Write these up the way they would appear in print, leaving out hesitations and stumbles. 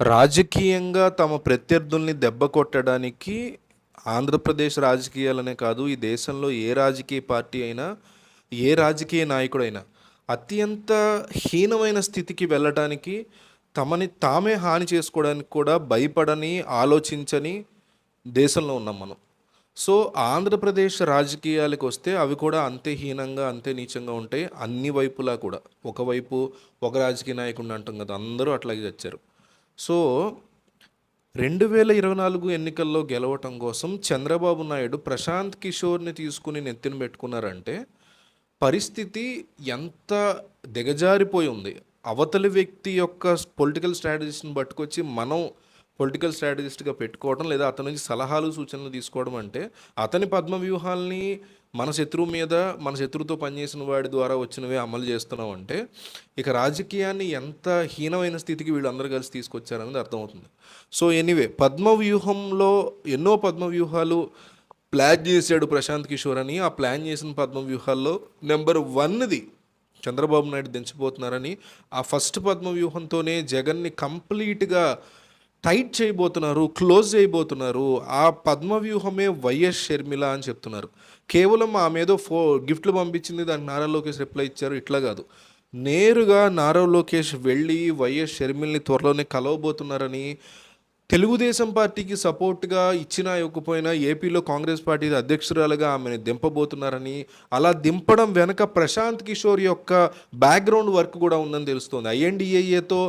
రాజకీయంగా తమ ప్రత్యర్థుల్ని దెబ్బకొట్టడానికి ఆంధ్రప్రదేశ్ రాజకీయాలనే కాదు, ఈ దేశంలో ఏ రాజకీయ పార్టీ అయినా, ఏ రాజకీయ నాయకుడైనా అత్యంత హీనమైన స్థితికి వెళ్ళటానికి, తమని తామే హాని చేసుకోవడానికి కూడా భయపడని, ఆలోచించని దేశంలో ఉన్నాం మనం. సో ఆంధ్రప్రదేశ్ రాజకీయాలకు వస్తే అవి కూడా అంతే హీనంగా, అంతే నీచంగా ఉంటాయి అన్ని వైపులా కూడా. ఒకవైపు ఒక రాజకీయ నాయకుడిని అంటాం కదా, అందరూ అట్లాగే వచ్చారు. సో 2024 ఎన్నికల్లో గెలవటం కోసం చంద్రబాబు నాయుడు ప్రశాంత్ కిషోర్ని తీసుకుని నెత్తిన పెట్టుకున్నారంటే పరిస్థితి ఎంత దిగజారిపోయి ఉంది. అవతలి వ్యక్తి యొక్క పొలిటికల్ స్ట్రాటజిస్ట్ని పట్టుకొచ్చి మనం పొలిటికల్ స్ట్రాటజిస్ట్గా పెట్టుకోవడం, లేదా అతని నుంచి సలహాలు సూచనలు తీసుకోవడం అంటే అతని పద్మ వ్యూహాల్ని మన శత్రువు మీద, మన శత్రువుతో పనిచేసిన వాడి ద్వారా వచ్చినవే అమలు చేస్తున్నాం అంటే ఇక రాజకీయాన్ని ఎంత హీనమైన స్థితికి వీళ్ళందరూ కలిసి తీసుకొచ్చారనేది అర్థమవుతుంది. సో ఎనీవే, పద్మ వ్యూహంలో ఎన్నో పద్మ వ్యూహాలు ప్లాన్ చేశాడు ప్రశాంత్ కిషోర్ అని. ఆ ప్లాన్ చేసిన పద్మ వ్యూహాల్లో నెంబర్ 1ది చంద్రబాబు నాయుడు దించబోతున్నారని, ఆ ఫస్ట్ పద్మ వ్యూహంతోనే జగన్ని కంప్లీట్గా టైట్ చేయబోతున్నారు, క్లోజ్ చేయబోతున్నారు. ఆ పద్మ వ్యూహమే వైఎస్ షర్మిల అని చెప్తున్నారు. కేవలం ఆమె ఏదో గిఫ్ట్లు పంపించింది, దానికి నారా లోకేష్ రిప్లై ఇచ్చారు, ఇట్లా కాదు. నేరుగా నారా లోకేష్ వెళ్ళి వైఎస్ షర్మిల్ని త్వరలోనే కలవబోతున్నారని, తెలుగుదేశం పార్టీకి సపోర్ట్గా ఇచ్చినా ఇవ్వకపోయినా ఏపీలో కాంగ్రెస్ పార్టీ అధ్యక్షురాలుగా ఆమెను దింపబోతున్నారని, అలా దింపడం వెనక ప్రశాంత్ కిషోర్ యొక్క బ్యాక్గ్రౌండ్ వర్క్ కూడా ఉందని తెలుస్తోంది. ఐఎన్డిఏఏతో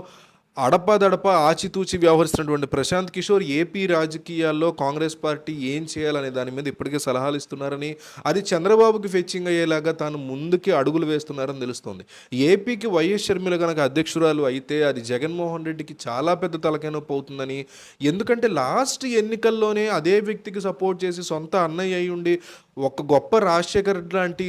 అడపాదడప ఆచితూచి వ్యవహరిస్తున్నటువంటి ప్రశాంత్ కిషోర్ ఏపీ రాజకీయాల్లో కాంగ్రెస్ పార్టీ ఏం చేయాలనే దాని మీద ఇప్పటికే సలహాలు ఇస్తున్నారని, అది చంద్రబాబుకి ఫెచ్చింగ్ అయ్యేలాగా తాను ముందుకి అడుగులు వేస్తున్నారని తెలుస్తోంది. ఏపీకి వైఎస్ షర్మిల కనుక అధ్యక్షురాలు అయితే అది జగన్మోహన్ రెడ్డికి చాలా పెద్ద తలకాయనొప్పి అవుతుందని, ఎందుకంటే లాస్ట్ ఎన్నికల్లోనే అదే వ్యక్తికి సపోర్ట్ చేసి సొంత అన్నయ్య అయి ఉండి ఒక గొప్ప రాజశేఖర్ లాంటి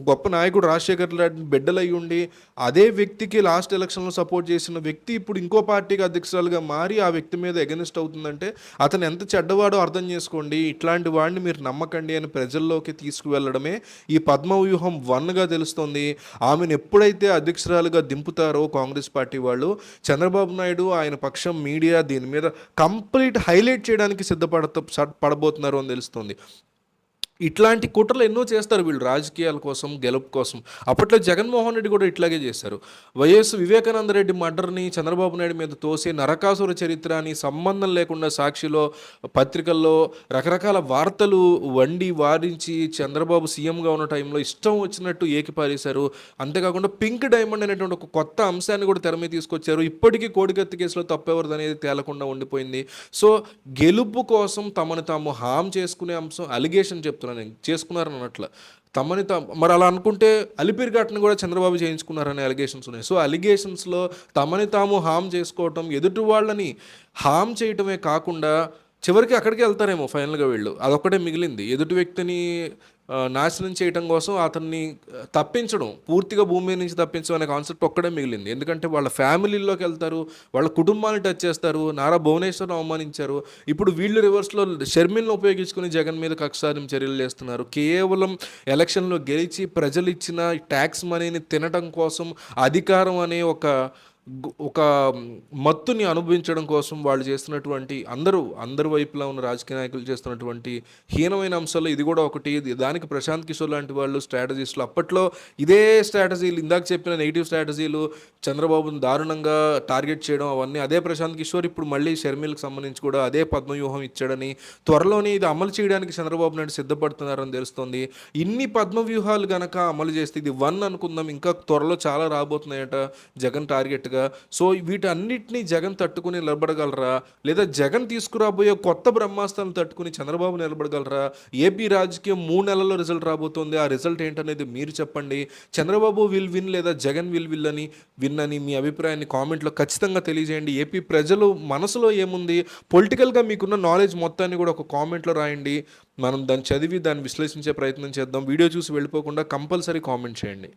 గొప్ప నాయకుడు రాజశేఖర్ లాంటి బిడ్డలై ఉండి అదే వ్యక్తికి లాస్ట్ ఎలక్షన్లో సపోర్ట్ చేసిన వ్యక్తి ఇప్పుడు ఇంకో పార్టీకి అధ్యక్షురాలుగా మారి ఆ వ్యక్తి మీద ఎగనిస్ట్ అవుతుందంటే అతను ఎంత చెడ్డవాడో అర్థం చేసుకోండి. ఇట్లాంటి వాడిని మీరు నమ్మకండి అని ప్రజల్లోకి తీసుకువెళ్ళడమే ఈ పద్మవ్యూహం 1గా తెలుస్తోంది. ఆమెను ఎప్పుడైతే అధ్యక్షురాలుగా దింపుతారో కాంగ్రెస్ పార్టీ వాళ్ళు, చంద్రబాబు నాయుడు ఆయన పక్షం మీడియా దీని మీద కంప్లీట్ హైలైట్ చేయడానికి పడబోతున్నారు అని తెలుస్తుంది. ఇట్లాంటి కుట్రలు ఎన్నో చేస్తారు వీళ్ళు రాజకీయాల కోసం, గెలుపు కోసం. అప్పట్లో జగన్మోహన్ రెడ్డి కూడా ఇట్లాగే చేశారు. వైఎస్ వివేకానంద రెడ్డి మర్డర్ని చంద్రబాబు నాయుడు మీద తోసి నరకాసుర చరిత్ర అని సంబంధం లేకుండా సాక్షిలో, పత్రికల్లో రకరకాల వార్తలు వండి వారించి చంద్రబాబు సీఎంగా ఉన్న టైంలో ఇష్టం వచ్చినట్టు ఏకిపారేశారు. అంతేకాకుండా పింక్ డైమండ్ అనేటువంటి ఒక కొత్త అంశాన్ని కూడా తెర మీద తీసుకొచ్చారు. ఇప్పటికీ కోడికత్తి కేసులో తప్పెవరిది అనేది తేలకుండా ఉండిపోయింది. సో గెలుపు కోసం తమను తాము హామ్ చేసుకునే అంశం అలిగేషన్ చెప్తున్నారు, చేసుకున్నారని అన్నట్లు తమని మరి అలా అనుకుంటే అలిపిరి ఘటన కూడా చంద్రబాబు చేయించుకున్నారనే అలిగేషన్స్ ఉన్నాయి. సో అలిగేషన్స్లో తమని తాము హామ్ చేసుకోవటం, ఎదుటి వాళ్ళని హామ్ చేయటమే కాకుండా చివరికి అక్కడికి వెళ్తారేమో ఫైనల్గా వీళ్ళు. అదొక్కటే మిగిలింది, ఎదుటి వ్యక్తిని నాశనం చేయడం కోసం అతన్ని తప్పించడం, పూర్తిగా భూమి మీద నుంచి తప్పించడం అనే కాన్సెప్ట్ ఒక్కడే మిగిలింది. ఎందుకంటే వాళ్ళ ఫ్యామిలీలోకి వెళ్తారు, వాళ్ళ కుటుంబాన్ని టచ్ చేస్తారు. నారా భువనేశ్వర్ని అవమానించారు. ఇప్పుడు వీళ్ళు రివర్స్లో షర్మిల్ని ఉపయోగించుకుని జగన్ మీద కక్షసారం చర్యలు చేస్తున్నారు. కేవలం ఎలక్షన్లో గెలిచి ప్రజలు ఇచ్చిన ట్యాక్స్ మనీని తినడం కోసం, అధికారం అనే ఒక మత్తుని అనుభవించడం కోసం వాళ్ళు చేస్తున్నటువంటి అందరు వైపులా ఉన్న రాజకీయ నాయకులు చేస్తున్నటువంటి హీనమైన అంశాల్లో ఇది కూడా ఒకటి. దానికి ప్రశాంత్ కిషోర్ లాంటి వాళ్ళు స్ట్రాటజిస్టులు అప్పట్లో ఇదే స్ట్రాటజీలు, ఇందాక చెప్పిన నెగిటివ్ స్ట్రాటజీలు, చంద్రబాబును దారుణంగా టార్గెట్ చేయడం, అవన్నీ అదే ప్రశాంత్ కిషోర్ ఇప్పుడు మళ్ళీ షర్మిలకు సంబంధించి కూడా అదే పద్మవ్యూహం ఇచ్చాడని, త్వరలోనే ఇది అమలు చేయడానికి చంద్రబాబు నాయుడు సిద్ధపడుతున్నారని తెలుస్తోంది. ఇన్ని పద్మవ్యూహాలు కనుక అమలు చేస్తే ఇది 1 అనుకుందాం, ఇంకా త్వరలో చాలా రాబోతున్నాయట జగన్ టార్గెట్గా. సో వీటన్నిటిని జగన్ తట్టుకుని నిలబడగలరా, లేదా జగన్ తీసుకురాబోయే కొత్త బ్రహ్మాస్త్రాలను తట్టుకుని చంద్రబాబు నిలబడగలరా? ఏపీ రాజకీయం 3 నెలల్లో రిజల్ట్ రాబోతోంది. ఆ రిజల్ట్ ఏంటనేది మీరు చెప్పండి. చంద్రబాబు విల్ విన్ లేదా జగన్ విల్ విన్ అని మీ అభిప్రాయాన్ని కామెంట్లో ఖచ్చితంగా తెలియజేయండి. ఏపీ ప్రజలు మనసులో ఏముంది, పొలిటికల్గా మీకున్న నాలెడ్జ్ మొత్తాన్ని కూడా ఒక కామెంట్లో రాయండి. మనం దాన్ని చదివి దాన్ని విశ్లేషించే ప్రయత్నం చేద్దాం. వీడియో చూసి వెళ్ళిపోకుండా కంపల్సరీ కామెంట్ చేయండి.